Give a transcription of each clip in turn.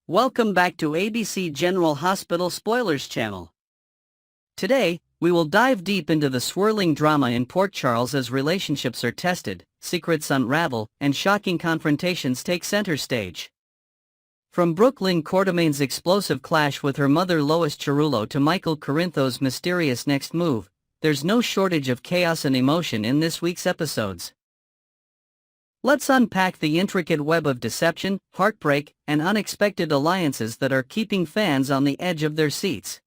Welcome back to ABC General Hospital Spoilers channel. Today, we will dive deep into the swirling drama in Port Charles as relationships are tested, secrets unravel, and shocking confrontations take center stage. From Brooklyn Quartermain's explosive clash with her mother Lois Cerullo to Michael Corinthos' mysterious next move, there's no shortage of chaos and emotion in this week's episodes. Let's unpack the intricate web of deception, heartbreak, and unexpected alliances that are keeping fans on the edge of their seats.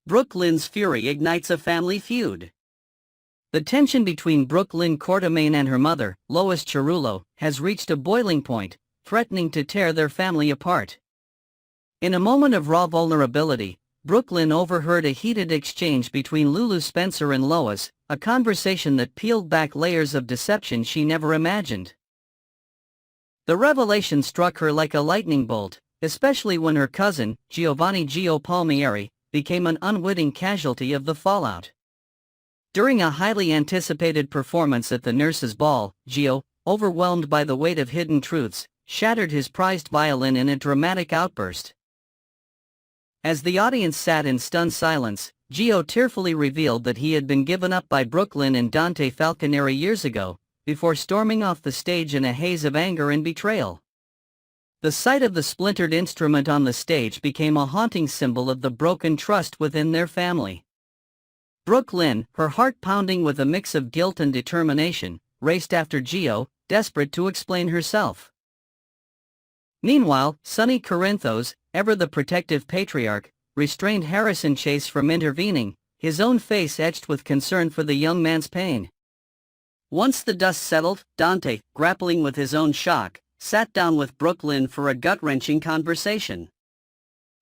Brooklyn's fury ignites a family feud. The tension between Brooklyn Quartermain and her mother, Lois Cerullo, has reached a boiling point, threatening to tear their family apart. In a moment of raw vulnerability, Brooklyn overheard a heated exchange between Lulu Spencer and Lois, a conversation that peeled back layers of deception she never imagined. The revelation struck her like a lightning bolt, especially when her cousin, Giovanni Gio Palmieri, became an unwitting casualty of the fallout. During a highly anticipated performance at the nurses' ball, Gio, overwhelmed by the weight of hidden truths, shattered his prized violin in a dramatic outburst. As the audience sat in stunned silence, Gio tearfully revealed that he had been given up by Brooklyn and Dante Falconeri years ago, before storming off the stage in a haze of anger and betrayal. The sight of the splintered instrument on the stage became a haunting symbol of the broken trust within their family. Brooklyn, her heart pounding with a mix of guilt and determination, raced after Gio, desperate to explain herself. Meanwhile, Sonny Corinthos, ever the protective patriarch, restrained Harrison Chase from intervening, his own face etched with concern for the young man's pain. Once the dust settled, Dante, grappling with his own shock, sat down with Brooklyn for a gut-wrenching conversation.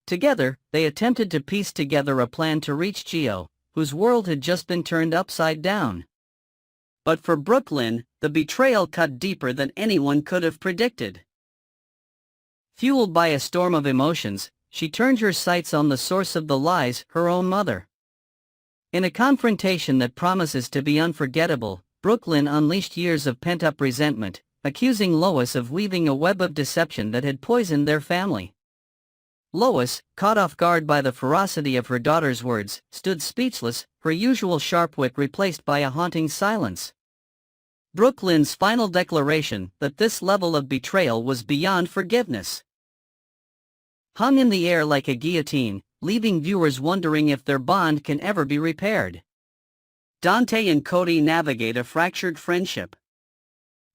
Together, they attempted to piece together a plan to reach Gio, whose world had just been turned upside down. But for Brooklyn, the betrayal cut deeper than anyone could have predicted. Fueled by a storm of emotions, she turned her sights on the source of the lies, her own mother. In a confrontation that promises to be unforgettable, Brooklyn unleashed years of pent-up resentment, accusing Lois of weaving a web of deception that had poisoned their family. Lois, caught off guard by the ferocity of her daughter's words, stood speechless, her usual sharp wit replaced by a haunting silence. Brooklyn's final declaration that this level of betrayal was beyond forgiveness hung in the air like a guillotine, leaving viewers wondering if their bond can ever be repaired. Dante and Cody navigate a fractured friendship.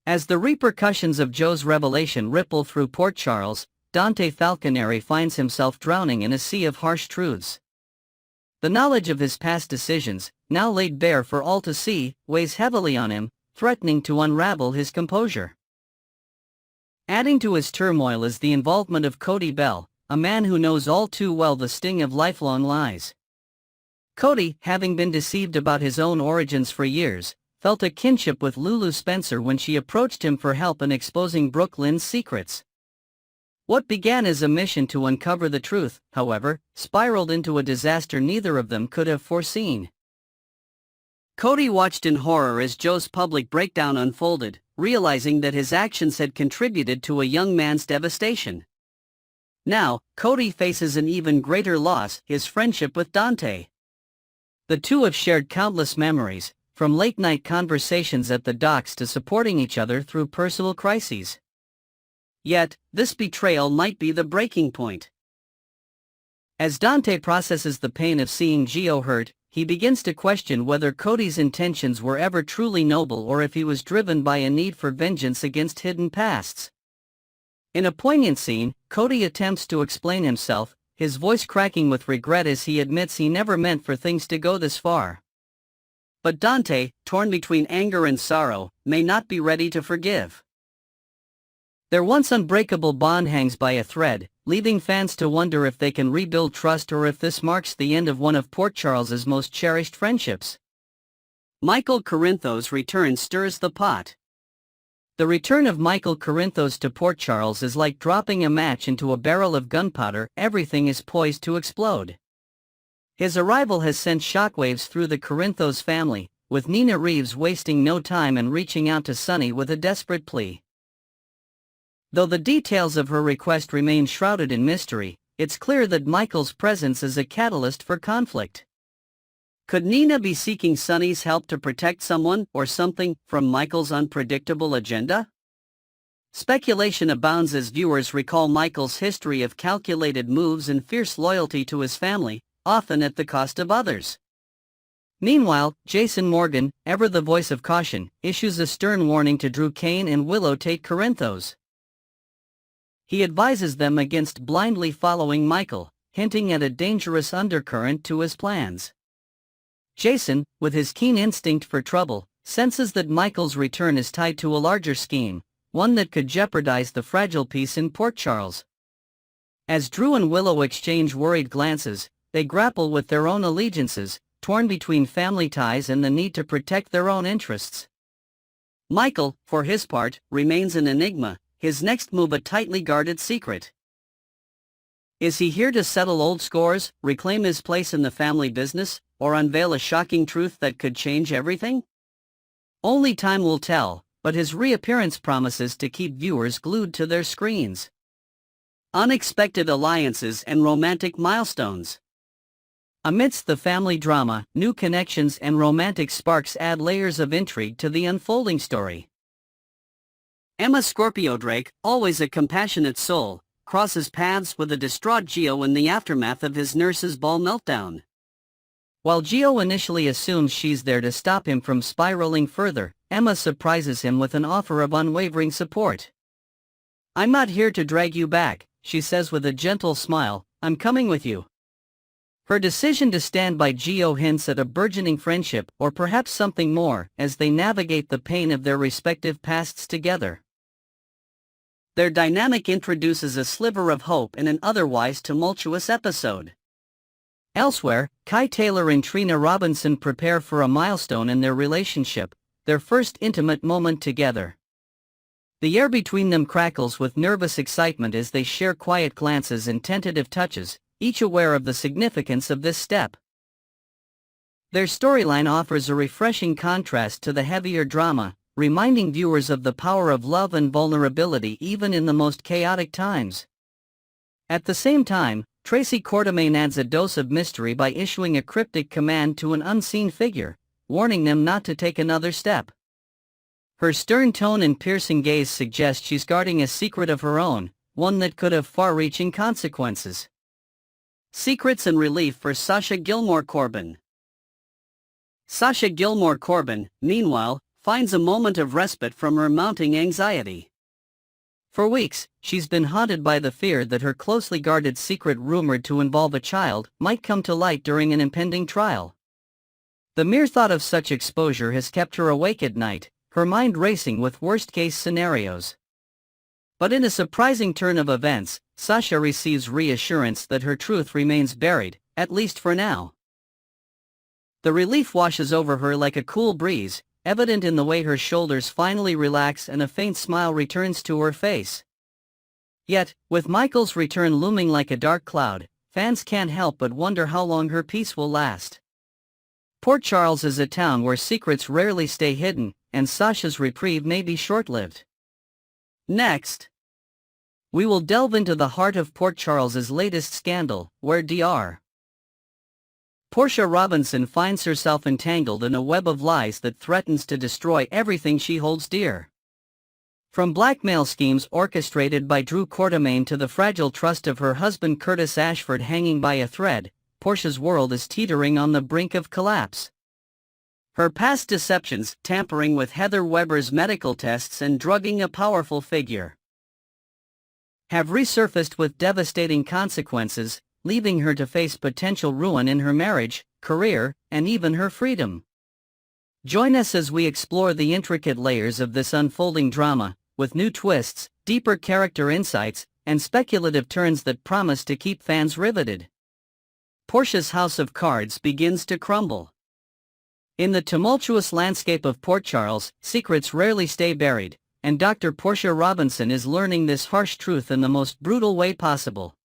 As the repercussions of Joe's revelation ripple through Port Charles, Dante Falconeri finds himself drowning in a sea of harsh truths. The knowledge of his past decisions, now laid bare for all to see, weighs heavily on him, threatening to unravel his composure. Adding to his turmoil is the involvement of Cody Bell, a man who knows all too well the sting of lifelong lies. Cody, having been deceived about his own origins for years, felt a kinship with Lulu Spencer when she approached him for help in exposing Brooklyn's secrets. What began as a mission to uncover the truth, however, spiraled into a disaster neither of them could have foreseen. Cody watched in horror as Joe's public breakdown unfolded, realizing that his actions had contributed to a young man's devastation. Now, Cody faces an even greater loss, his friendship with Dante. The two have shared countless memories, from late-night conversations at the docks to supporting each other through personal crises. Yet, this betrayal might be the breaking point. As Dante processes the pain of seeing Gio hurt, he begins to question whether Cody's intentions were ever truly noble or if he was driven by a need for vengeance against hidden pasts. In a poignant scene, Cody attempts to explain himself, his voice cracking with regret as he admits he never meant for things to go this far. But Dante, torn between anger and sorrow, may not be ready to forgive. Their once unbreakable bond hangs by a thread, leaving fans to wonder if they can rebuild trust or if this marks the end of one of Port Charles's most cherished friendships. Michael Corinthos' return stirs the pot. The return of Michael Corinthos to Port Charles is like dropping a match into a barrel of gunpowder. Everything is poised to explode. His arrival has sent shockwaves through the Corinthos family, with Nina Reeves wasting no time and reaching out to Sonny with a desperate plea. Though the details of her request remain shrouded in mystery, it's clear that Michael's presence is a catalyst for conflict. Could Nina be seeking Sonny's help to protect someone or something from Michael's unpredictable agenda? Speculation abounds as viewers recall Michael's history of calculated moves and fierce loyalty to his family, often at the cost of others. Meanwhile, Jason Morgan, ever the voice of caution, issues a stern warning to Drew Kane and Willow Tate Corinthos. He advises them against blindly following Michael, hinting at a dangerous undercurrent to his plans. Jason, with his keen instinct for trouble, senses that Michael's return is tied to a larger scheme, one that could jeopardize the fragile peace in Port Charles. As Drew and Willow exchange worried glances, they grapple with their own allegiances, torn between family ties and the need to protect their own interests. Michael, for his part, remains an enigma, his next move a tightly guarded secret. Is he here to settle old scores, reclaim his place in the family business, or unveil a shocking truth that could change everything? Only time will tell, but his reappearance promises to keep viewers glued to their screens. Unexpected alliances and romantic milestones. Amidst the family drama, new connections and romantic sparks add layers of intrigue to the unfolding story. Emma Scorpio Drake, always a compassionate soul, crosses paths with a distraught Gio in the aftermath of his nurse's ball meltdown. While Gio initially assumes she's there to stop him from spiraling further, Emma surprises him with an offer of unwavering support. "I'm not here to drag you back," she says with a gentle smile, "I'm coming with you." Her decision to stand by Gio hints at a burgeoning friendship or perhaps something more as they navigate the pain of their respective pasts together. Their dynamic introduces a sliver of hope in an otherwise tumultuous episode. Elsewhere, Kai Taylor and Trina Robinson prepare for a milestone in their relationship, their first intimate moment together. The air between them crackles with nervous excitement as they share quiet glances and tentative touches, each aware of the significance of this step. Their storyline offers a refreshing contrast to the heavier drama, reminding viewers of the power of love and vulnerability even in the most chaotic times. At the same time, Tracy Quartermain adds a dose of mystery by issuing a cryptic command to an unseen figure, warning them not to take another step. Her stern tone and piercing gaze suggest she's guarding a secret of her own, one that could have far-reaching consequences. Secrets and relief for Sasha Gilmore Corbin. Sasha Gilmore Corbin, meanwhile, finds a moment of respite from her mounting anxiety. For weeks, she's been haunted by the fear that her closely guarded secret rumored to involve a child might come to light during an impending trial. The mere thought of such exposure has kept her awake at night, her mind racing with worst-case scenarios. But in a surprising turn of events, Sasha receives reassurance that her truth remains buried, at least for now. The relief washes over her like a cool breeze, evident in the way her shoulders finally relax and a faint smile returns to her face. Yet, with Michael's return looming like a dark cloud, fans can't help but wonder how long her peace will last. Port Charles is a town where secrets rarely stay hidden, and Sasha's reprieve may be short-lived. Next, we will delve into the heart of Port Charles's latest scandal, where Dr. Portia Robinson finds herself entangled in a web of lies that threatens to destroy everything she holds dear. From blackmail schemes orchestrated by Drew Quartermain to the fragile trust of her husband Curtis Ashford hanging by a thread, Portia's world is teetering on the brink of collapse. Her past deceptions, tampering with Heather Weber's medical tests and drugging a powerful figure, have resurfaced with devastating consequences, leaving her to face potential ruin in her marriage, career, and even her freedom. Join us as we explore the intricate layers of this unfolding drama, with new twists, deeper character insights, and speculative turns that promise to keep fans riveted. Portia's house of cards begins to crumble. In the tumultuous landscape of Port Charles, secrets rarely stay buried, and Dr. Portia Robinson is learning this harsh truth in the most brutal way possible.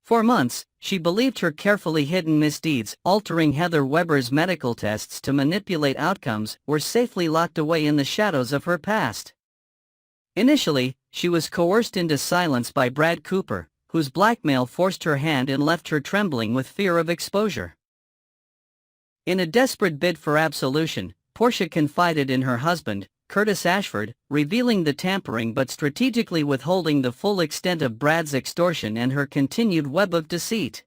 For months, she believed her carefully hidden misdeeds, altering Heather Weber's medical tests to manipulate outcomes, were safely locked away in the shadows of her past. Initially, she was coerced into silence by Brad Cooper, whose blackmail forced her hand and left her trembling with fear of exposure. In a desperate bid for absolution, Portia confided in her husband, Curtis Ashford, revealing the tampering but strategically withholding the full extent of Brad's extortion and her continued web of deceit.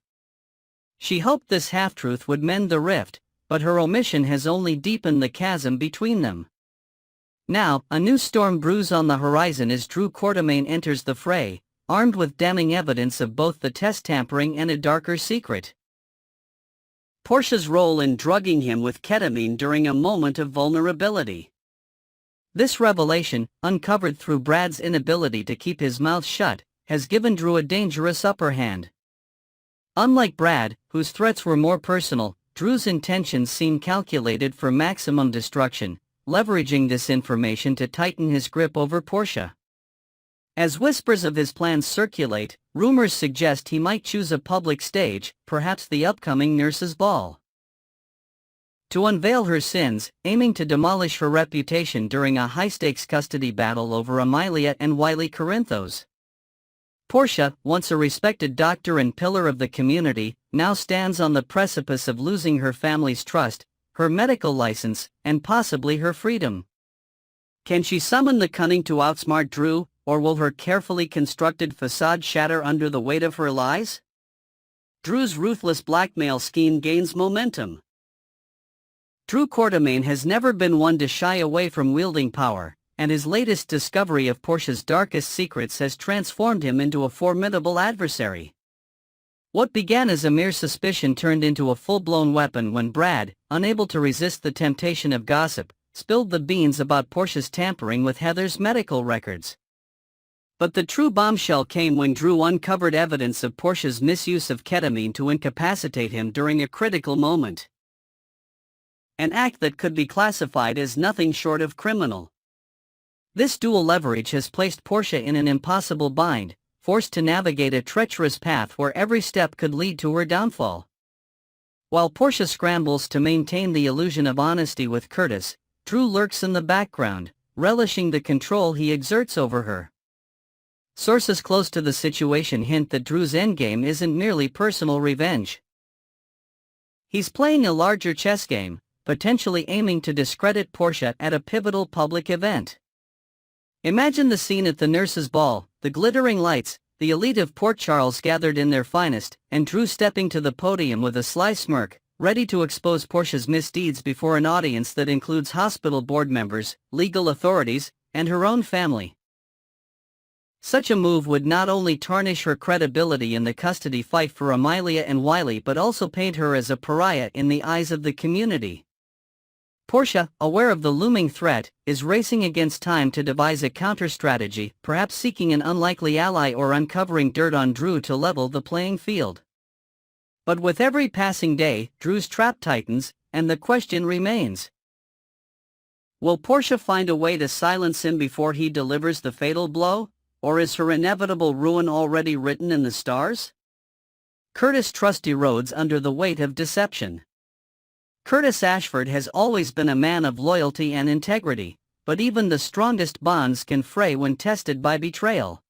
She hoped this half-truth would mend the rift, but her omission has only deepened the chasm between them. Now, a new storm brews on the horizon as Drew Quartermain enters the fray, armed with damning evidence of both the test tampering and a darker secret. Portia's role in drugging him with ketamine during a moment of vulnerability. This revelation, uncovered through Brad's inability to keep his mouth shut, has given Drew a dangerous upper hand. Unlike Brad, whose threats were more personal, Drew's intentions seem calculated for maximum destruction, leveraging this information to tighten his grip over Portia. As whispers of his plans circulate, rumors suggest he might choose a public stage, perhaps the upcoming nurses' ball, to unveil her sins, aiming to demolish her reputation during a high-stakes custody battle over Amelia and Wiley Corinthos. Portia, once a respected doctor and pillar of the community, now stands on the precipice of losing her family's trust, her medical license, and possibly her freedom. Can she summon the cunning to outsmart Drew, or will her carefully constructed facade shatter under the weight of her lies? Drew's ruthless blackmail scheme gains momentum. Drew Quartermain has never been one to shy away from wielding power, and his latest discovery of Portia's darkest secrets has transformed him into a formidable adversary. What began as a mere suspicion turned into a full-blown weapon when Brad, unable to resist the temptation of gossip, spilled the beans about Portia's tampering with Heather's medical records. But the true bombshell came when Drew uncovered evidence of Portia's misuse of ketamine to incapacitate him during a critical moment. An act that could be classified as nothing short of criminal. This dual leverage has placed Portia in an impossible bind, forced to navigate a treacherous path where every step could lead to her downfall. While Portia scrambles to maintain the illusion of honesty with Curtis, Drew lurks in the background, relishing the control he exerts over her. Sources close to the situation hint that Drew's endgame isn't merely personal revenge. He's playing a larger chess game, potentially aiming to discredit Portia at a pivotal public event. Imagine the scene at the nurses' ball, the glittering lights, the elite of Port Charles gathered in their finest, and Drew stepping to the podium with a sly smirk, ready to expose Portia's misdeeds before an audience that includes hospital board members, legal authorities, and her own family. Such a move would not only tarnish her credibility in the custody fight for Amelia and Wiley but also paint her as a pariah in the eyes of the community. Portia, aware of the looming threat, is racing against time to devise a counter-strategy, perhaps seeking an unlikely ally or uncovering dirt on Drew to level the playing field. But with every passing day, Drew's trap tightens, and the question remains. Will Portia find a way to silence him before he delivers the fatal blow, or is her inevitable ruin already written in the stars? Curtis' trust erodes under the weight of deception. Curtis Ashford has always been a man of loyalty and integrity, but even the strongest bonds can fray when tested by betrayal.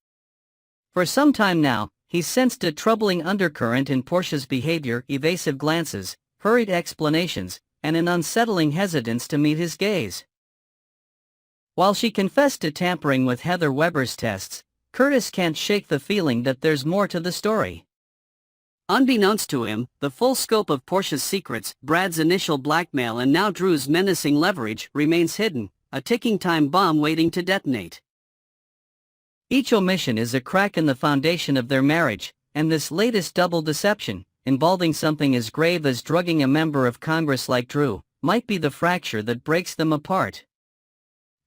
For some time now, he's sensed a troubling undercurrent in Portia's behavior: evasive glances, hurried explanations, and an unsettling hesitance to meet his gaze. While she confessed to tampering with Heather Weber's tests, Curtis can't shake the feeling that there's more to the story. Unbeknownst to him, the full scope of Portia's secrets, Brad's initial blackmail and now Drew's menacing leverage, remains hidden, a ticking time bomb waiting to detonate. Each omission is a crack in the foundation of their marriage, and this latest double deception, involving something as grave as drugging a member of Congress like Drew, might be the fracture that breaks them apart.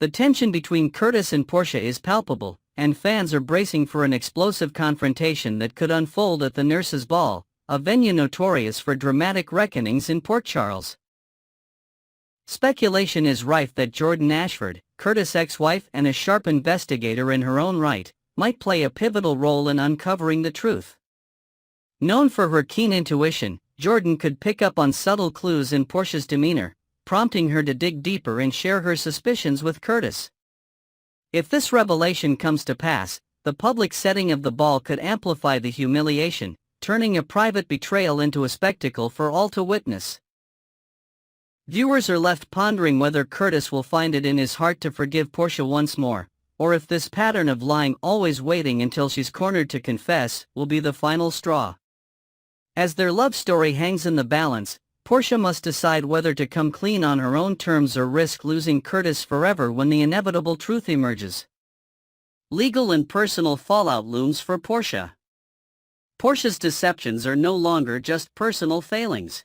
The tension between Curtis and Portia is palpable, and fans are bracing for an explosive confrontation that could unfold at the nurses' ball, a venue notorious for dramatic reckonings in Port Charles. Speculation is rife that Jordan Ashford, Curtis' ex-wife and a sharp investigator in her own right, might play a pivotal role in uncovering the truth. Known for her keen intuition, Jordan could pick up on subtle clues in Portia's demeanor, prompting her to dig deeper and share her suspicions with Curtis. If this revelation comes to pass, the public setting of the ball could amplify the humiliation, turning a private betrayal into a spectacle for all to witness. Viewers are left pondering whether Curtis will find it in his heart to forgive Portia once more, or if this pattern of lying, always waiting until she's cornered to confess, will be the final straw. As their love story hangs in the balance, Portia must decide whether to come clean on her own terms or risk losing Curtis forever when the inevitable truth emerges. Legal and personal fallout looms for Portia. Portia's deceptions are no longer just personal failings.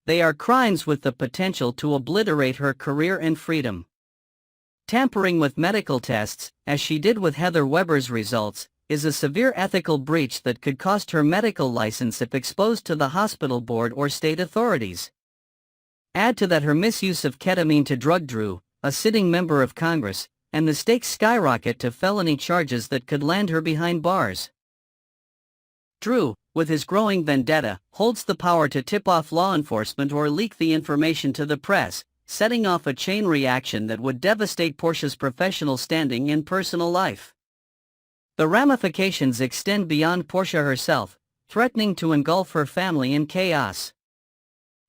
They are crimes with the potential to obliterate her career and freedom. Tampering with medical tests, as she did with Heather Weber's results, is a severe ethical breach that could cost her medical license if exposed to the hospital board or state authorities. Add to that her misuse of ketamine to drug Drew, a sitting member of Congress, and the stakes skyrocket to felony charges that could land her behind bars. Drew, with his growing vendetta, holds the power to tip off law enforcement or leak the information to the press, setting off a chain reaction that would devastate Portia's professional standing and personal life. The ramifications extend beyond Portia herself, threatening to engulf her family in chaos.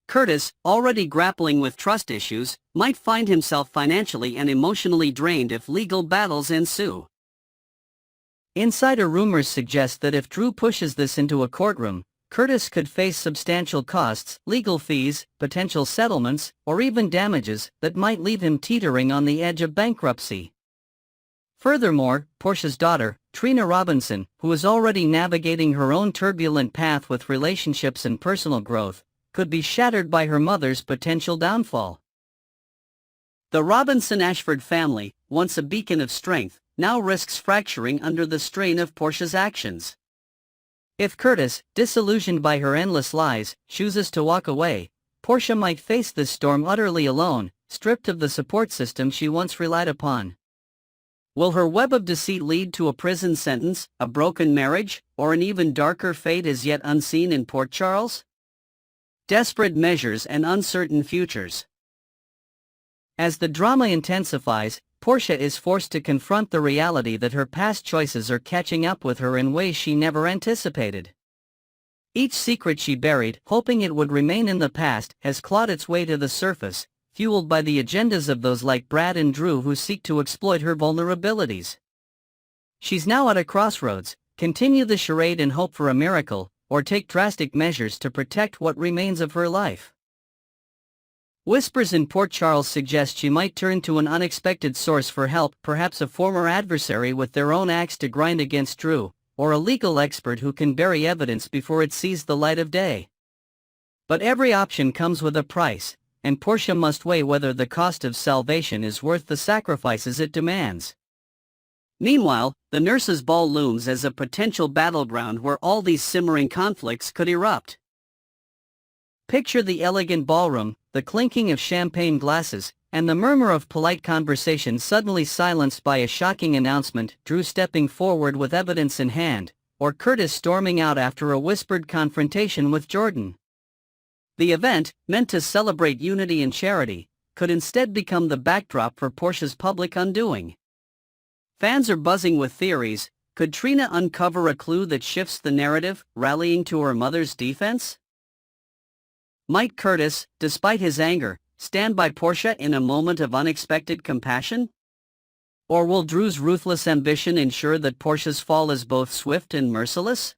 Curtis, already grappling with trust issues, might find himself financially and emotionally drained if legal battles ensue. Insider rumors suggest that if Drew pushes this into a courtroom, Curtis could face substantial costs, legal fees, potential settlements, or even damages that might leave him teetering on the edge of bankruptcy. Furthermore, Portia's daughter, Trina Robinson, who is already navigating her own turbulent path with relationships and personal growth, could be shattered by her mother's potential downfall. The Robinson-Ashford family, once a beacon of strength, now risks fracturing under the strain of Portia's actions. If Curtis, disillusioned by her endless lies, chooses to walk away, Portia might face this storm utterly alone, stripped of the support system she once relied upon. Will her web of deceit lead to a prison sentence, a broken marriage, or an even darker fate as yet unseen in Port Charles? Desperate measures and uncertain futures. As the drama intensifies, Portia is forced to confront the reality that her past choices are catching up with her in ways she never anticipated. Each secret she buried, hoping it would remain in the past, has clawed its way to the surface, fueled by the agendas of those like Brad and Drew who seek to exploit her vulnerabilities. She's now at a crossroads: continue the charade and hope for a miracle, or take drastic measures to protect what remains of her life. Whispers in Port Charles suggest she might turn to an unexpected source for help, perhaps a former adversary with their own axe to grind against Drew, or a legal expert who can bury evidence before it sees the light of day. But every option comes with a price, and Portia must weigh whether the cost of salvation is worth the sacrifices it demands. Meanwhile, the nurses' ball looms as a potential battleground where all these simmering conflicts could erupt. Picture the elegant ballroom, the clinking of champagne glasses, and the murmur of polite conversation suddenly silenced by a shocking announcement: Drew stepping forward with evidence in hand, or Curtis storming out after a whispered confrontation with Jordan. The event, meant to celebrate unity and charity, could instead become the backdrop for Portia's public undoing. Fans are buzzing with theories. Could Trina uncover a clue that shifts the narrative, rallying to her mother's defense? Might Curtis, despite his anger, stand by Portia in a moment of unexpected compassion? Or will Drew's ruthless ambition ensure that Portia's fall is both swift and merciless?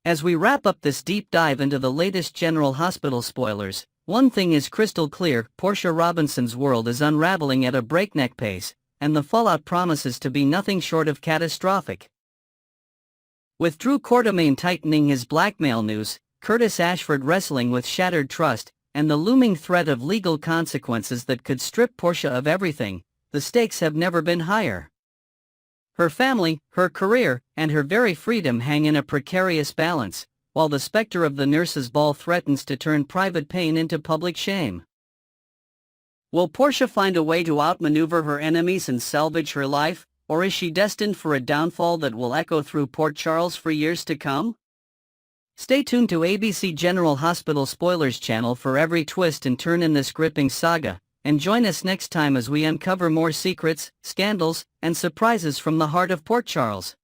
As we wrap up this deep dive into the latest General Hospital spoilers, one thing is crystal clear: Portia Robinson's world is unraveling at a breakneck pace, and the fallout promises to be nothing short of catastrophic. With Drew Quartermain tightening his blackmail noose, Curtis Ashford wrestling with shattered trust, and the looming threat of legal consequences that could strip Portia of everything, the stakes have never been higher. Her family, her career, and her very freedom hang in a precarious balance, while the specter of the nurses' ball threatens to turn private pain into public shame. Will Portia find a way to outmaneuver her enemies and salvage her life, or is she destined for a downfall that will echo through Port Charles for years to come? Stay tuned to ABC General Hospital Spoilers channel for every twist and turn in this gripping saga, and join us next time as we uncover more secrets, scandals, and surprises from the heart of Port Charles.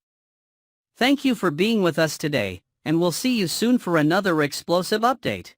Thank you for being with us today, and we'll see you soon for another explosive update.